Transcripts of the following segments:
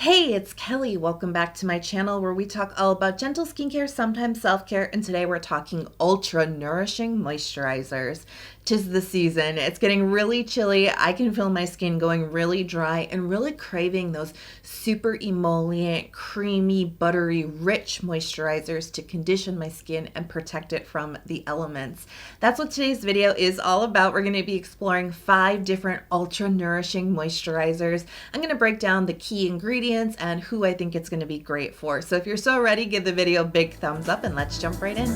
Hey, it's Kelly. Welcome back to my channel where we talk all about gentle skincare, sometimes self-care, and today we're talking ultra nourishing moisturizers. 'Tis the season. It's getting really chilly. I can feel my skin going really dry and really craving those super emollient, creamy, buttery, rich moisturizers to condition my skin and protect it from the elements. That's what today's video is all about. We're going to be exploring 5 different ultra nourishing moisturizers. I'm going to break down the key ingredients and who I think it's going to be great for. So if you're so ready, give the video a big thumbs up and let's jump right in.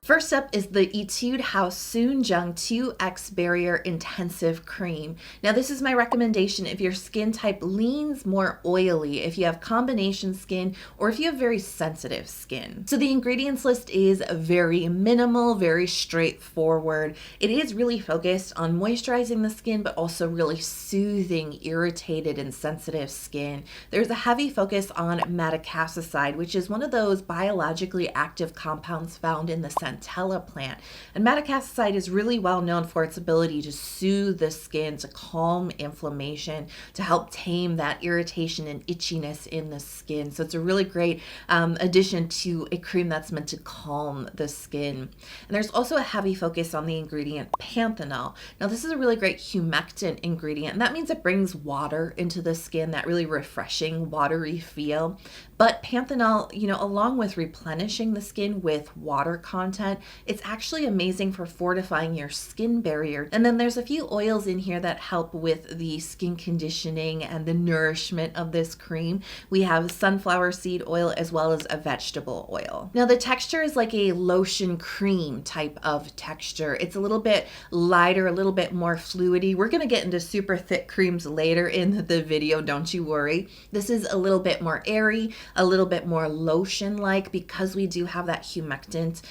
First up is the Etude House Soon Jung 2X Barrier Intensive Cream. Now this is my recommendation if your skin type leans more oily, if you have combination skin, or if you have very sensitive skin. So the ingredients list is very minimal, very straightforward. It is really focused on moisturizing the skin, but also really soothing irritated and sensitive skin. There's a heavy focus on madecassoside, which is one of those biologically active compounds found in the centella plant. And madecassoside is really well known for its ability to soothe the skin, to calm inflammation, to help tame that irritation and itchiness in the skin. So it's a really great addition to a cream that's meant to calm the skin. And there's also a heavy focus on the ingredient panthenol. Now this is a really great humectant ingredient, and that means it brings water into the skin, that really refreshing, watery feel. But panthenol, along with replenishing the skin with water content, it's actually amazing for fortifying your skin barrier. And then there's a few oils in here that help with the skin conditioning and the nourishment of this cream. We have sunflower seed oil as well as a vegetable oil. Now the texture is like a lotion cream type of texture. It's a little bit lighter, a little bit more fluidy. We're going to get into super thick creams later in the video, don't you worry. This is a little bit more airy, a little bit more lotion-like because we do have that humectant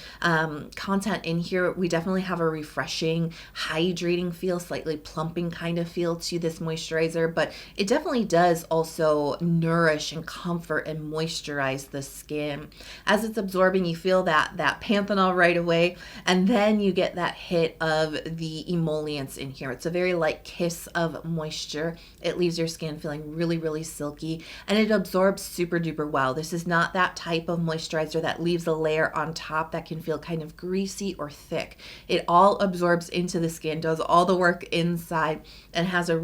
content in here. We definitely have a refreshing, hydrating feel, slightly plumping kind of feel to this moisturizer, but it definitely does also nourish and comfort and moisturize the skin. As it's absorbing, you feel that panthenol right away, and then you get that hit of the emollients in here. It's a very light kiss of moisture. It leaves your skin feeling really, really silky, and it absorbs super duper well. This is not that type of moisturizer that leaves a layer on top that can feel kind of greasy or thick. It all absorbs into the skin, does all the work inside, and has a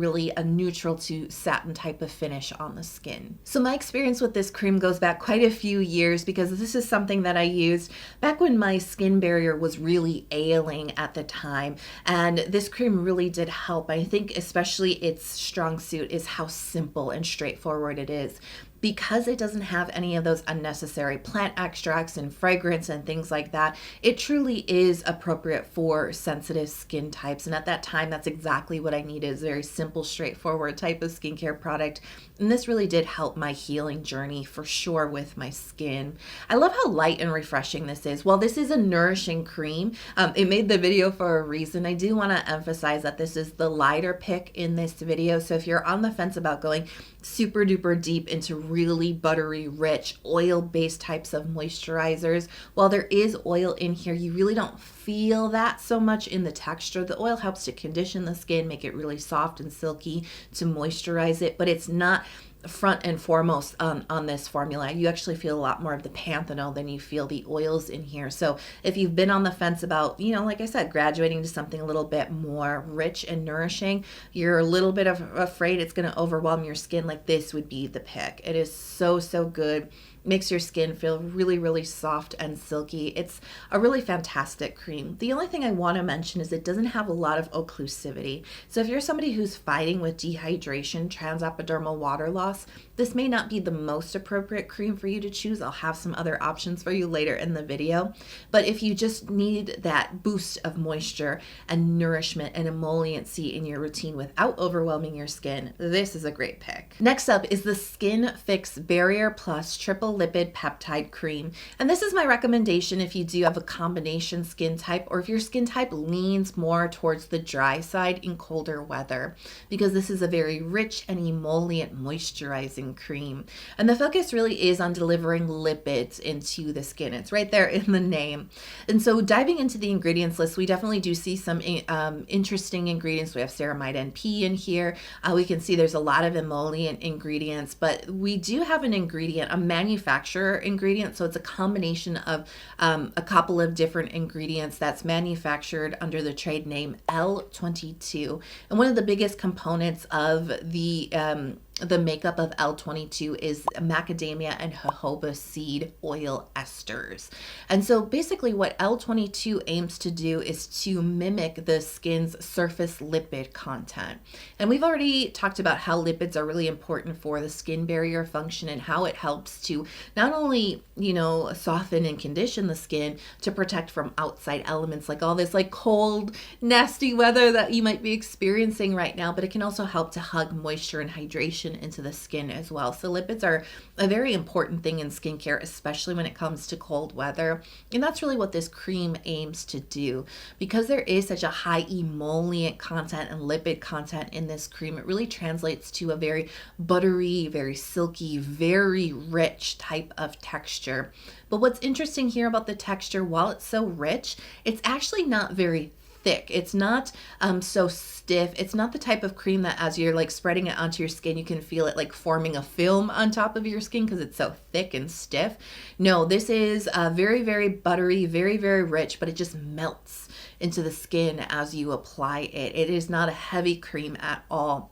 neutral to satin type of finish on the skin. So my experience with this cream goes back quite a few years because this is something that I used back when my skin barrier was really ailing at the time, and this cream really did help. I think especially its strong suit is how simple and straightforward it is. Because it doesn't have any of those unnecessary plant extracts and fragrance and things like that, it truly is appropriate for sensitive skin types. And at that time, that's exactly what I needed, is a very simple, straightforward type of skincare product. And this really did help my healing journey for sure with my skin. I love how light and refreshing this is. While this is a nourishing cream, it made the video for a reason. I do want to emphasize that this is the lighter pick in this video. So if you're on the fence about going super duper deep into really buttery, rich, oil-based types of moisturizers, while there is oil in here, you really don't feel that so much in the texture. The oil helps to condition the skin, make it really soft and silky, to moisturize it, but it's not front and foremost on this formula. You actually feel a lot more of the panthenol than you feel the oils in here. So if you've been on the fence about, like I said, graduating to something a little bit more rich and nourishing, you're a little bit afraid it's going to overwhelm your skin, like this would be the pick. It is so, so good. Makes your skin feel really, really soft and silky. It's a really fantastic cream. The only thing I want to mention is it doesn't have a lot of occlusivity. So if you're somebody who's fighting with dehydration, transepidermal water loss, this may not be the most appropriate cream for you to choose. I'll have some other options for you later in the video. But if you just need that boost of moisture and nourishment and emolliency in your routine without overwhelming your skin, this is a great pick. Next up is the Skinfix Barrier Plus Triple Lipid-Peptide Cream. And this is my recommendation if you do have a combination skin type, or if your skin type leans more towards the dry side in colder weather, because this is a very rich and emollient moisturizing Moisturizing cream. And the focus really is on delivering lipids into the skin. It's right there in the name. And so diving into the ingredients list, we definitely do see some interesting ingredients. We have ceramide NP in here. We can see there's a lot of emollient ingredients, but we do have an ingredient, a manufacturer ingredient. So it's a combination of a couple of different ingredients that's manufactured under the trade name L22. And one of the biggest components of the makeup of L22 is macadamia and jojoba seed oil esters. And so basically what L22 aims to do is to mimic the skin's surface lipid content. And we've already talked about how lipids are really important for the skin barrier function and how it helps to not only, soften and condition the skin to protect from outside elements like all this like cold, nasty weather that you might be experiencing right now, but it can also help to hug moisture and hydration into the skin as well. So lipids are a very important thing in skincare, especially when it comes to cold weather. And that's really what this cream aims to do. Because there is such a high emollient content and lipid content in this cream, it really translates to a very buttery, very silky, very rich type of texture. But what's interesting here about the texture, while it's so rich, it's actually not very thick. It's not so stiff. It's not the type of cream that as you're like spreading it onto your skin, you can feel it like forming a film on top of your skin because it's so thick and stiff. No, this is very, very buttery, very, very rich, but it just melts into the skin as you apply it. It is not a heavy cream at all,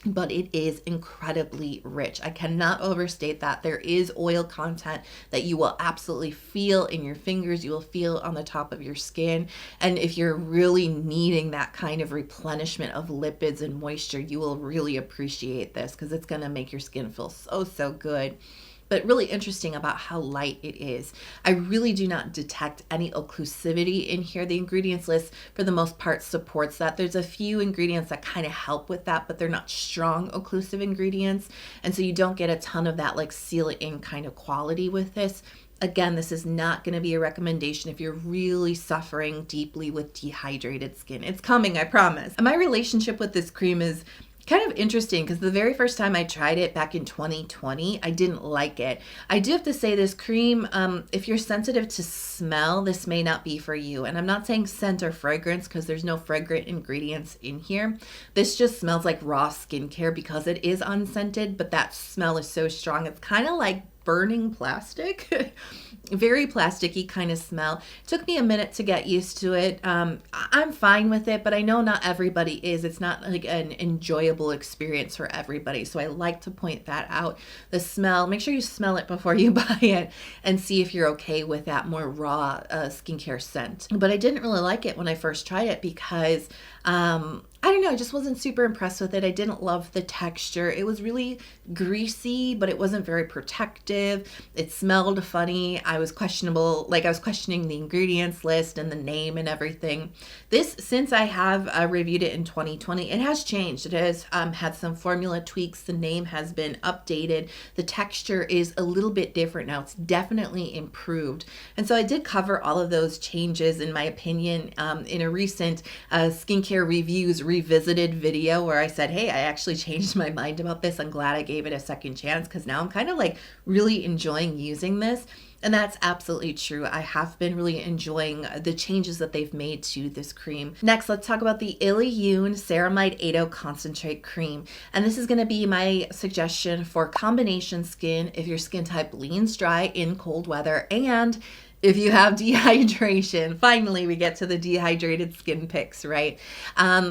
but it is incredibly rich. I cannot overstate that. There is oil content that you will absolutely feel in your fingers. You will feel on the top of your skin. And if you're really needing that kind of replenishment of lipids and moisture, you will really appreciate this because it's going to make your skin feel so, so good. But really interesting about how light it is. I really do not detect any occlusivity in here. The ingredients list, for the most part, supports that. There's a few ingredients that kind of help with that, but they're not strong occlusive ingredients. And so you don't get a ton of that like seal it in kind of quality with this. Again, this is not going to be a recommendation if you're really suffering deeply with dehydrated skin. It's coming, I promise. And my relationship with this cream is kind of interesting because the very first time I tried it back in 2020, I didn't like it. I do have to say this cream, if you're sensitive to smell, this may not be for you. And I'm not saying scent or fragrance because there's no fragrant ingredients in here. This just smells like raw skincare because it is unscented, but that smell is so strong. It's kind of like burning plastic. Very plasticky kind of smell. It took me a minute to get used to it. I'm fine with it, but I know not everybody is. It's not like an enjoyable experience for everybody. So I like to point that out. The smell, make sure you smell it before you buy it and see if you're okay with that more raw skincare scent. But I didn't really like it when I first tried it because I don't know, I just wasn't super impressed with it. I didn't love the texture. It was really greasy, but it wasn't very protective. It smelled funny. I was questioning the ingredients list and the name and everything. This, since I have reviewed it in 2020, it has changed. It has had some formula tweaks. The name has been updated. The texture is a little bit different now. It's definitely improved. And so I did cover all of those changes, in my opinion, in a recent skincare reviews revisited video where I said, hey, I actually changed my mind about this. I'm glad I gave it a second chance because now I'm kind of like really enjoying using this. And that's absolutely true. I have been really enjoying the changes that they've made to this cream. Next, let's talk about the Illiyoon Ceramide 8.0 Concentrate Cream. And this is going to be my suggestion for combination skin if your skin type leans dry in cold weather and if you have dehydration. Finally, we get to the dehydrated skin picks, right?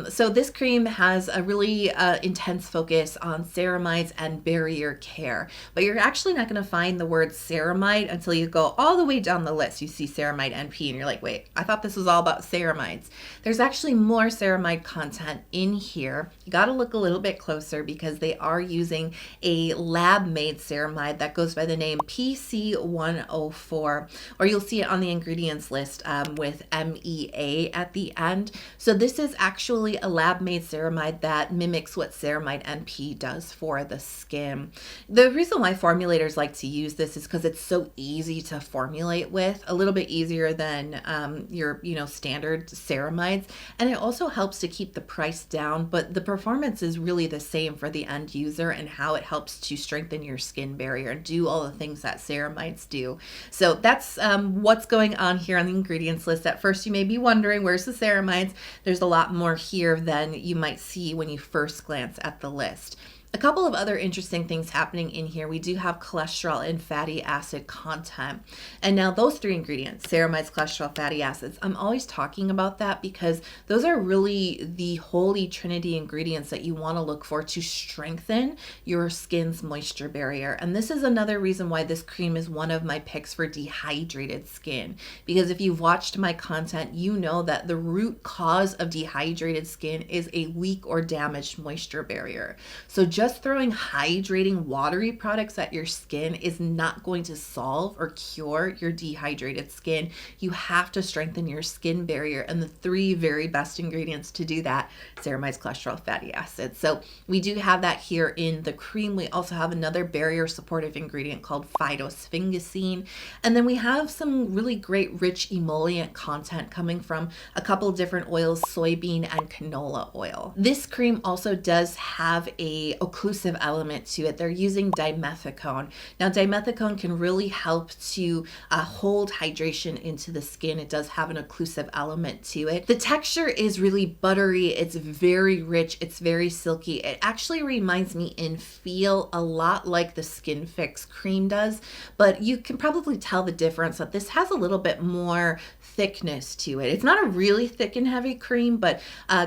So this cream has a really intense focus on ceramides and barrier care, but you're actually not going to find the word ceramide until you go all the way down the list. You see ceramide NP and you're like, wait, I thought this was all about ceramides. There's actually more ceramide content in here. You got to look a little bit closer because they are using a lab-made ceramide that goes by the name PC104, or you'll you'll see it on the ingredients list with MEA at the end. So this is actually a lab-made ceramide that mimics what Ceramide NP does for the skin. The reason why formulators like to use this is because it's so easy to formulate with, a little bit easier than your standard ceramides, and it also helps to keep the price down, but the performance is really the same for the end user and how it helps to strengthen your skin barrier and do all the things that ceramides do. So that's what's going on here on the ingredients list. At first you may be wondering, where's the ceramides? There's a lot more here than you might see when you first glance at the list. A couple of other interesting things happening in here. We do have cholesterol and fatty acid content. And now those three ingredients, ceramides, cholesterol, fatty acids, I'm always talking about that because those are really the holy trinity ingredients that you want to look for to strengthen your skin's moisture barrier. And this is another reason why this cream is one of my picks for dehydrated skin. Because if you've watched my content, you know that the root cause of dehydrated skin is a weak or damaged moisture barrier. So just throwing hydrating watery products at your skin is not going to solve or cure your dehydrated skin. You have to strengthen your skin barrier, and the three very best ingredients to do that: ceramides, cholesterol, fatty acids. So we do have that here in the cream. We also have another barrier supportive ingredient called phytosphingosine, and then we have some really great rich emollient content coming from a couple different oils, soybean and canola oil. This cream also does have a occlusive element to it. They're using dimethicone. Now, dimethicone can really help to hold hydration into the skin. It does have an occlusive element to it. The texture is really buttery. It's very rich. It's very silky. It actually reminds me in feel a lot like the Skinfix cream does, but you can probably tell the difference that this has a little bit more thickness to it. It's not a really thick and heavy cream, but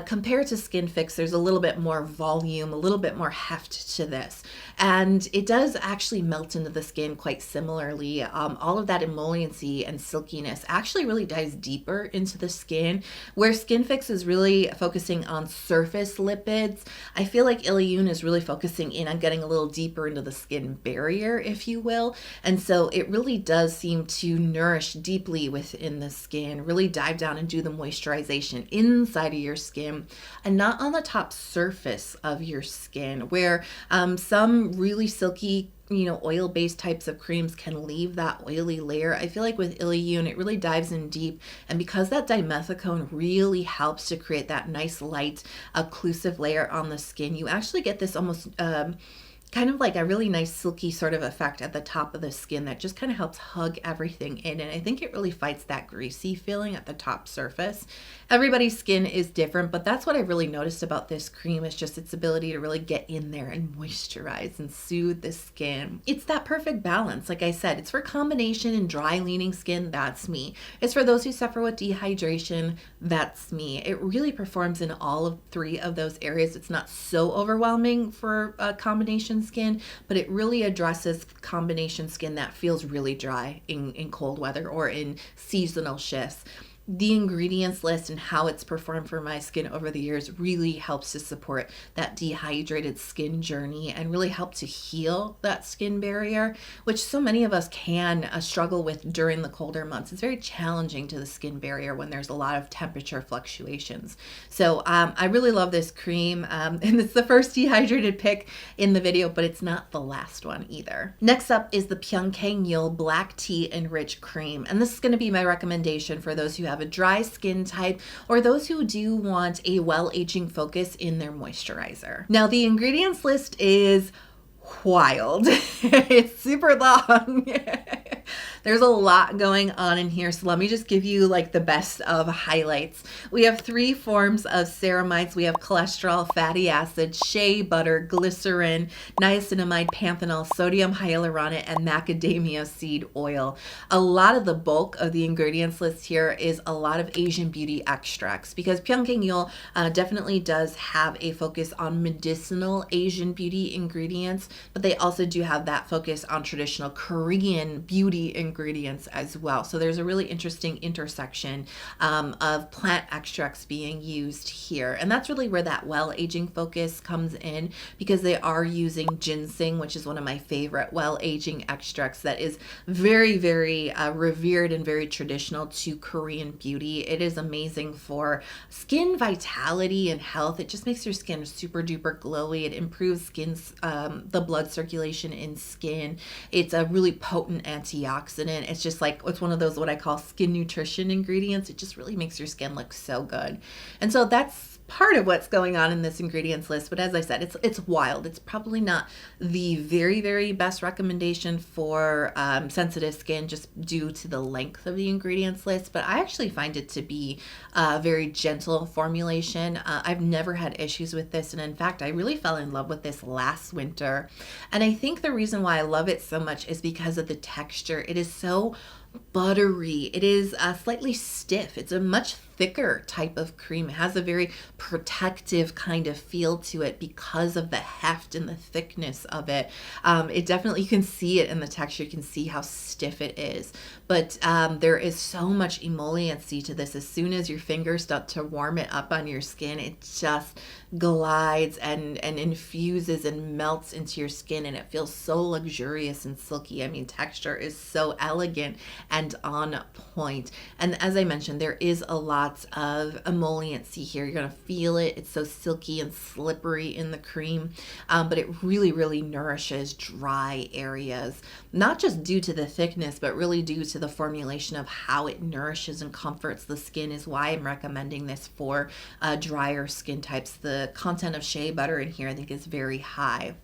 compared to Skinfix, there's a little bit more volume, a little bit more heft to this. And it does actually melt into the skin quite similarly. All of that emolliency and silkiness actually really dives deeper into the skin. Where Skinfix is really focusing on surface lipids, I feel like Illiyoon is really focusing in on getting a little deeper into the skin barrier, if you will. And so it really does seem to nourish deeply within the skin, really dive down and do the moisturization inside of your skin and not on the top surface of your skin, where some really silky oil-based types of creams can leave that oily layer. I feel like with Illiyoon, it really dives in deep, and because that dimethicone really helps to create that nice light occlusive layer on the skin, you actually get this almost kind of like a really nice silky sort of effect at the top of the skin that just kind of helps hug everything in. And I think it really fights that greasy feeling at the top surface. Everybody's skin is different, but that's what I really noticed about this cream, is just its ability to really get in there and moisturize and soothe the skin. It's that perfect balance. Like I said, it's for combination and dry leaning skin. That's me. It's for those who suffer with dehydration. That's me. It really performs in all of three of those areas. It's not so overwhelming for combination skin, but it really addresses combination skin that feels really dry in cold weather or in seasonal shifts. The ingredients list and how it's performed for my skin over the years really helps to support that dehydrated skin journey and really help to heal that skin barrier, which so many of us can struggle with during the colder months. It's very challenging to the skin barrier when there's a lot of temperature fluctuations. So I really love this cream, and it's the first dehydrated pick in the video, but it's not the last one either. Next up is the Pyunkang Black Tea Enriched Cream, and this is going to be my recommendation for those who have a dry skin type or those who do want a well-aging focus in their moisturizer. Now, the ingredients list is wild. It's super long. There's a lot going on in here, so let me just give you like the best of highlights. We have three forms of ceramides. We have cholesterol, fatty acid, shea butter, glycerin, niacinamide, panthenol, sodium hyaluronate, and macadamia seed oil. A lot of the bulk of the ingredients list here is a lot of Asian beauty extracts, because Pyunkang definitely does have a focus on medicinal Asian beauty ingredients, but they also do have that focus on traditional Korean beauty ingredients ingredients as well. So there's a really interesting intersection of plant extracts being used here. And that's really where that well aging focus comes in, because they are using ginseng, which is one of my favorite well aging extracts that is very, very revered and very traditional to Korean beauty. It is amazing for skin vitality and health. It just makes your skin super duper glowy. It improves the blood circulation in skin. It's a really potent antioxidant. It's just like, it's one of those what I call skin nutrition ingredients. It just really makes your skin look so good. And so that's part of what's going on in this ingredients list. But as I said, it's wild. It's probably not the very, very best recommendation for sensitive skin, just due to the length of the ingredients list. But I actually find it to be a very gentle formulation. I've never had issues with this. And in fact, I really fell in love with this last winter. And I think the reason why I love it so much is because of the texture. It is so buttery. It is slightly stiff. It's a much thicker type of cream. It has a very protective kind of feel to it because of the heft and the thickness of it. It definitely, you can see it in the texture. You can see how stiff it is. But there is so much emolliency to this. As soon as your fingers start to warm it up on your skin, it just glides and infuses and melts into your skin, and it feels so luxurious and silky. I mean, texture is so elegant and on point. And as I mentioned, there is a lot of emolliency here. You're going to feel it. It's so silky and slippery in the cream, but it really, really nourishes dry areas, not just due to the thickness, but really due to the formulation of how it nourishes and comforts the skin is why I'm recommending this for drier skin types. The content of shea butter in here, I think, is very high.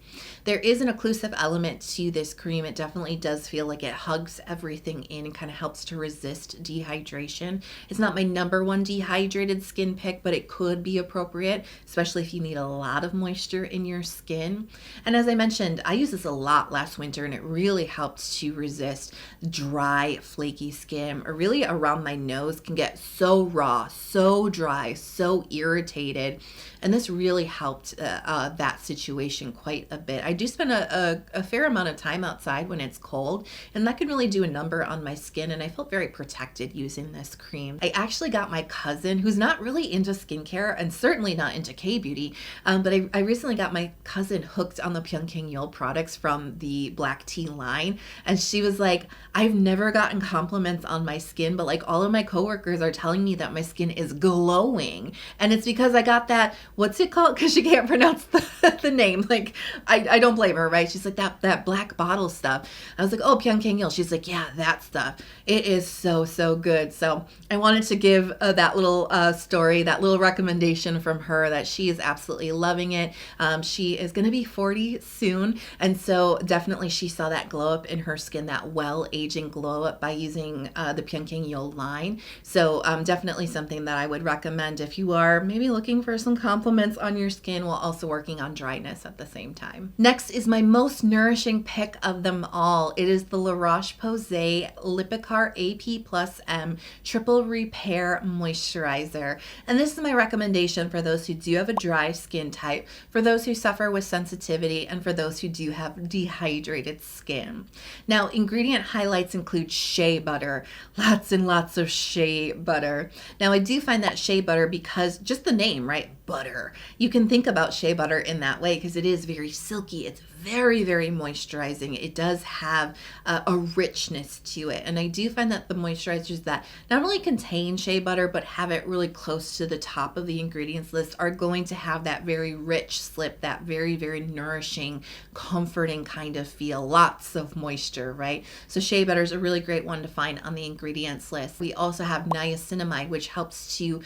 There is an occlusive element to this cream. It definitely does feel like it hugs everything in and kind of helps to resist dehydration. It's not my number one dehydrated skin pick, but it could be appropriate, especially if you need a lot of moisture in your skin. And as I mentioned, I used this a lot last winter, and it really helped to resist dry, flaky skin, or really around my nose can get so raw, so dry, so irritated. And this really helped that situation quite a bit. I do spend a fair amount of time outside when it's cold, and that can really do a number on my skin, and I felt very protected using this cream. I actually got my cousin, who's not really into skincare and certainly not into K-beauty, but I recently got my cousin hooked on the Pyunkang products from the black tea line, and she was like, I've never gotten compliments on my skin, but like all of my coworkers are telling me that my skin is glowing, and it's because I got that, what's it called? Because she can't pronounce the name. Like, I don't blame her, right? She's like, that black bottle stuff. I was like, oh, Pyunkang. She's like, yeah, that stuff. It is so, so good. So I wanted to give that little story, that little recommendation from her, that she is absolutely loving it. She is going to be 40 soon. And so definitely she saw that glow up in her skin, that well-aging glow up by using the Pyunkang line. So definitely something that I would recommend if you are maybe looking for some compliments on your skin while also working on dryness at the same time. Next is my most nourishing pick of them all. It is the Roche-Posay Lipikar AP Plus M Triple Repair Moisturizer. And this is my recommendation for those who do have a dry skin type, for those who suffer with sensitivity, and for those who do have dehydrated skin. Now, ingredient highlights include shea butter, lots and lots of shea butter. Now, I do find that shea butter, because just the name, right? Butter. You can think about shea butter in that way because it is very silky. It's very, very moisturizing. It does have a richness to it. And I do find that the moisturizers that not only contain shea butter, but have it really close to the top of the ingredients list are going to have that very rich slip, that very, very nourishing, comforting kind of feel. Lots of moisture, right? So shea butter is a really great one to find on the ingredients list. We also have niacinamide, which helps to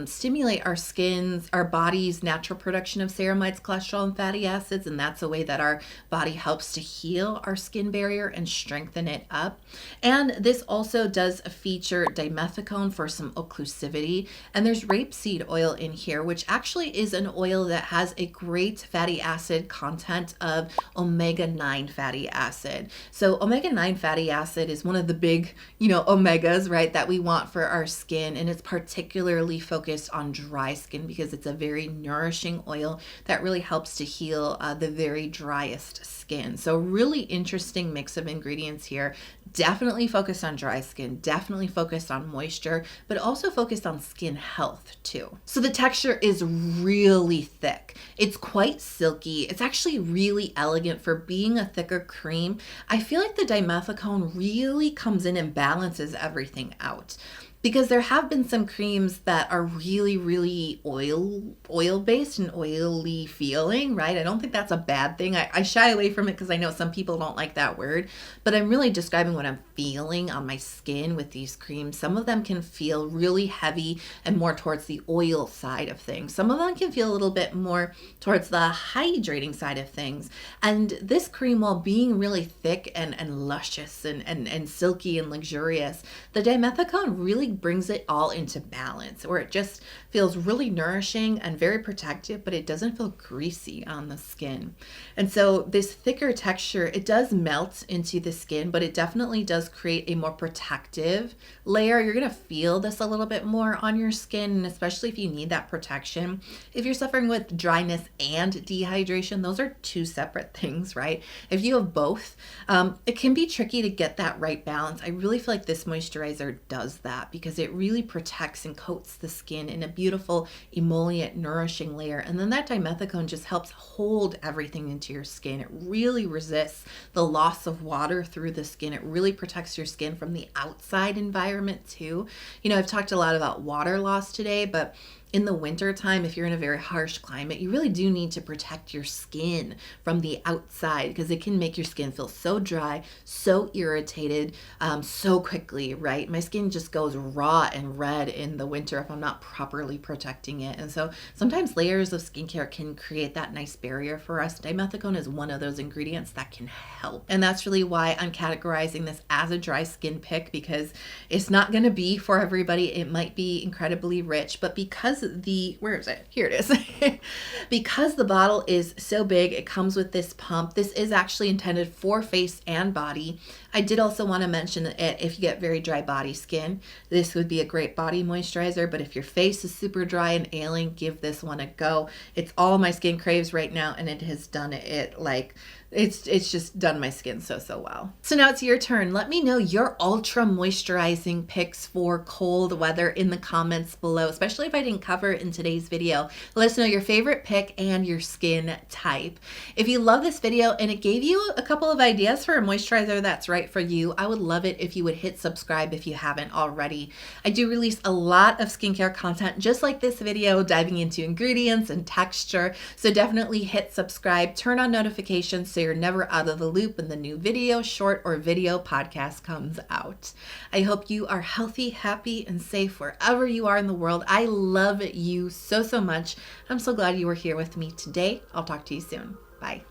stimulate our body's natural production of ceramides, cholesterol, and fatty acids. And that's a way that our body helps to heal our skin barrier and strengthen it up. And this also does feature dimethicone for some occlusivity. And there's rapeseed oil in here, which actually is an oil that has a great fatty acid content of omega-9 fatty acid. So omega-9 fatty acid is one of the big, omegas, right, that we want for our skin. And it's particularly focused on dry skin because It's a very nourishing oil that really helps to heal the very driest skin. So really interesting mix of ingredients here. Definitely focused on dry skin, definitely focused on moisture, but also focused on skin health too. So the texture is really thick. It's quite silky. It's actually really elegant for being a thicker cream. I feel like the dimethicone really comes in and balances everything out. Because there have been some creams that are really oil based and oily feeling, right? I don't think that's a bad thing. I shy away from it because I know some people don't like that word, but I'm really describing what I'm feeling on my skin with these creams. Some of them can feel really heavy and more towards the oil side of things. Some of them can feel a little bit more towards the hydrating side of things. And this cream, while being really thick and luscious and silky and luxurious, the dimethicone really brings it all into balance, where it just feels really nourishing and very protective, but it doesn't feel greasy on the skin. And so this thicker texture, it does melt into the skin, but it definitely does create a more protective layer. You're gonna feel this a little bit more on your skin, and especially if you need that protection. If you're suffering with dryness and dehydration, those are two separate things, right? If you have both, it can be tricky to get that right balance. I really feel like this moisturizer does that, because it really protects and coats the skin in a beautiful emollient nourishing layer, and then that dimethicone just helps hold everything into your skin. It really resists the loss of water through the skin. It really protects your skin from the outside environment too. You know, I've talked a lot about water loss today, but in the winter time, if you're in a very harsh climate, you really do need to protect your skin from the outside, because it can make your skin feel so dry, so irritated, so quickly, right? My skin just goes raw and red in the winter if I'm not properly protecting it. And so sometimes layers of skincare can create that nice barrier for us. Dimethicone is one of those ingredients that can help. And that's really why I'm categorizing this as a dry skin pick, because it's not going to be for everybody. It might be incredibly rich, but because where is it? Here it is. Because the bottle is so big, it comes with this pump. This is actually intended for face and body. I did also want to mention that if you get very dry body skin, this would be a great body moisturizer. But if your face is super dry and ailing, give this one a go. It's all my skin craves right now, and it has done it like it's just done my skin so well. So now it's your turn. Let me know your ultra moisturizing picks for cold weather in the comments below, especially if I didn't cover it in today's video. Let us know your favorite pick and your skin type. If you love this video and it gave you a couple of ideas for a moisturizer that's right for you, I would love it if you would hit subscribe if you haven't already. I do release a lot of skincare content just like this video, diving into ingredients and texture. So definitely hit subscribe, turn on notifications so you're never out of the loop when the new video, short, or video podcast comes out. I hope you are healthy, happy, and safe wherever you are in the world. I love you so much. I'm so glad you were here with me today. I'll talk to you soon. Bye.